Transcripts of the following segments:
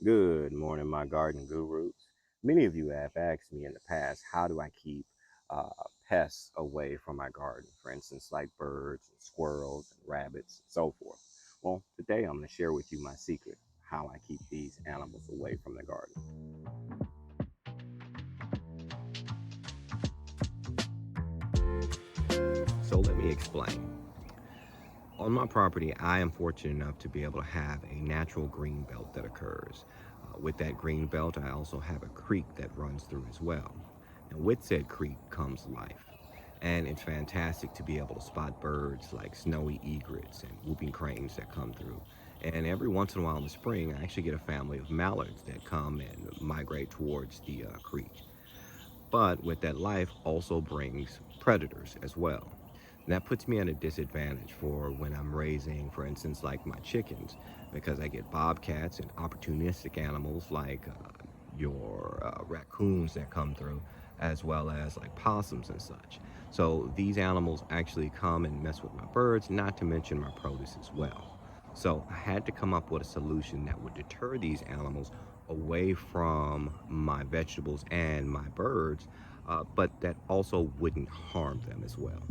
Good morning, my garden gurus. Many of you have asked me in the past, how do I keep uh, pests away from my garden? For instance, like birds, and squirrels, and rabbits, and so forth. Well, today I'm going to share with you my secret, how I keep these animals away from the garden. So let me explain. On my property, I am fortunate enough to be able to have a natural green belt that occurs. With that green belt, I also have a creek that runs through as well. And with said creek comes life. And it's fantastic to be able to spot birds like snowy egrets and whooping cranes that come through. And every once in a while in the spring, I actually get a family of mallards that come and migrate towards the creek. But with that life also brings predators as well. And that puts me at a disadvantage for when I'm raising, for instance, like my chickens, because I get bobcats and opportunistic animals like your raccoons that come through, as well as like possums and such. So these animals actually come and mess with my birds, not to mention my produce as well. So I had to come up with a solution that would deter these animals away from my vegetables and my birds, but that also wouldn't harm them as well.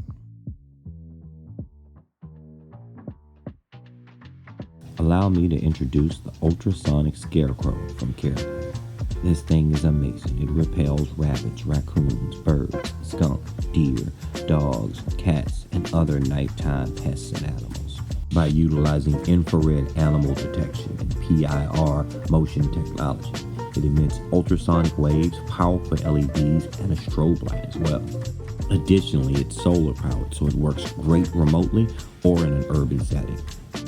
Allow me to introduce the Ultrasonic Scarecrow from Careland. This thing is amazing. It repels rabbits, raccoons, birds, skunks, deer, dogs, cats, and other nighttime pests and animals. By utilizing infrared animal detection and PIR motion technology, it emits ultrasonic waves, powerful LEDs, and a strobe light as well. Additionally, it's solar powered, so it works great remotely or in an urban setting.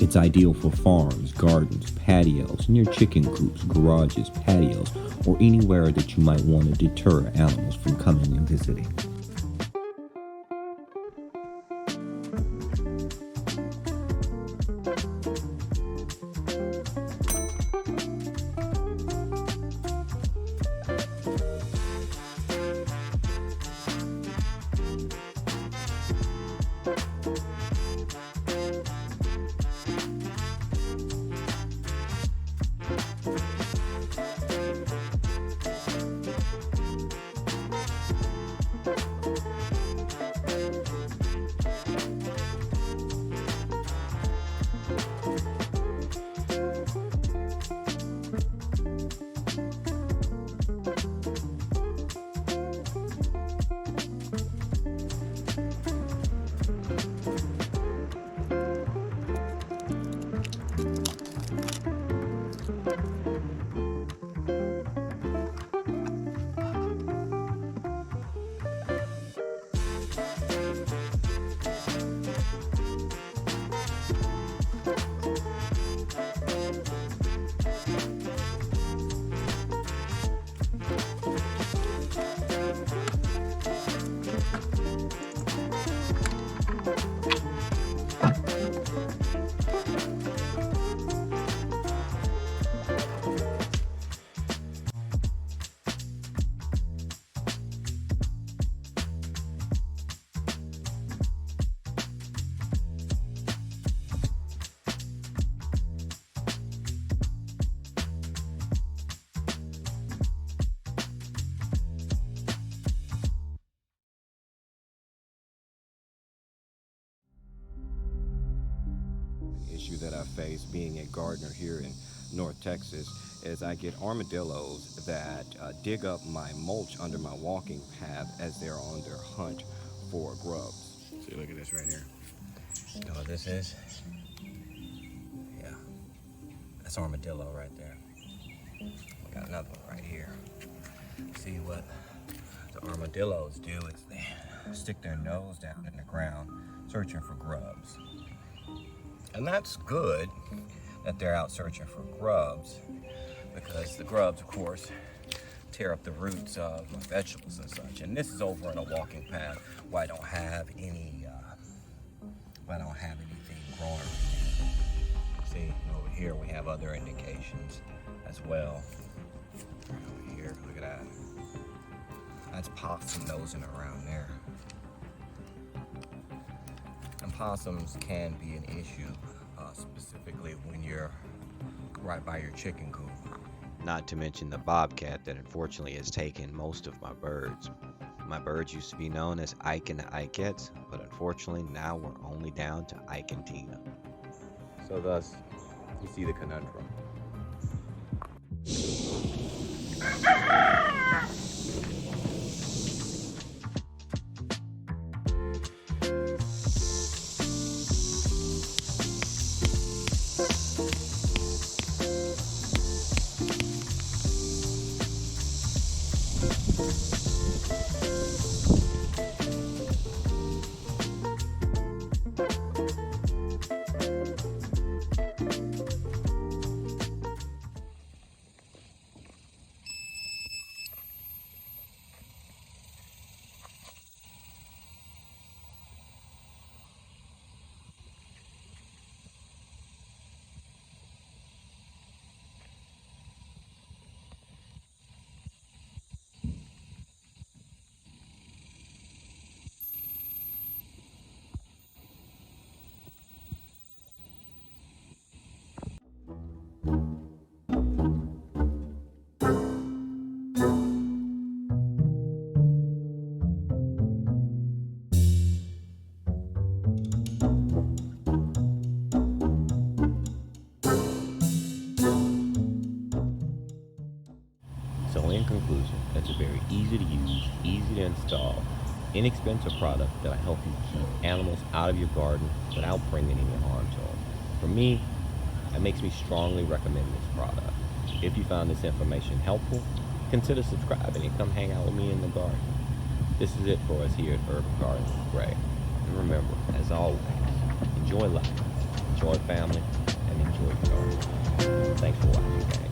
It's ideal for farms, gardens, patios, near chicken coops, garages, patios, or anywhere that you might want to deter animals from coming and visiting. Issue that I face being a gardener here in North Texas is I get armadillos that dig up my mulch under my walking path as they're on their hunt for grubs. See, look at this right here. You know what this is? Yeah, that's armadillo right there. We got another one right here. See what the armadillos do is they stick their nose down in the ground searching for grubs. And that's good that they're out searching for grubs because the grubs, of course, tear up the roots of my vegetables and such. And this is over on a walking path where I don't have anything growing right now. See, over here we have other indications as well. Right over here, look at that. That's possum nosing around there. And possums can be an issue, specifically when you're right by your chicken coop. Not to mention the bobcat that unfortunately has taken most of my birds. My birds used to be known as Ike and the Ikettes, but unfortunately now we're only down to Ike and Tina. So thus, you see the conundrum. So in conclusion, it's a very easy to use, easy to install, inexpensive product that'll help you keep animals out of your garden without bringing any harm to them. For me, it makes me strongly recommend this product. If you found this information helpful, consider subscribing and come hang out with me in the garden. This is it for us here at Urban Gardens with Gray. And remember, as always, enjoy life, enjoy family, and enjoy the garden. Thanks for watching, guys.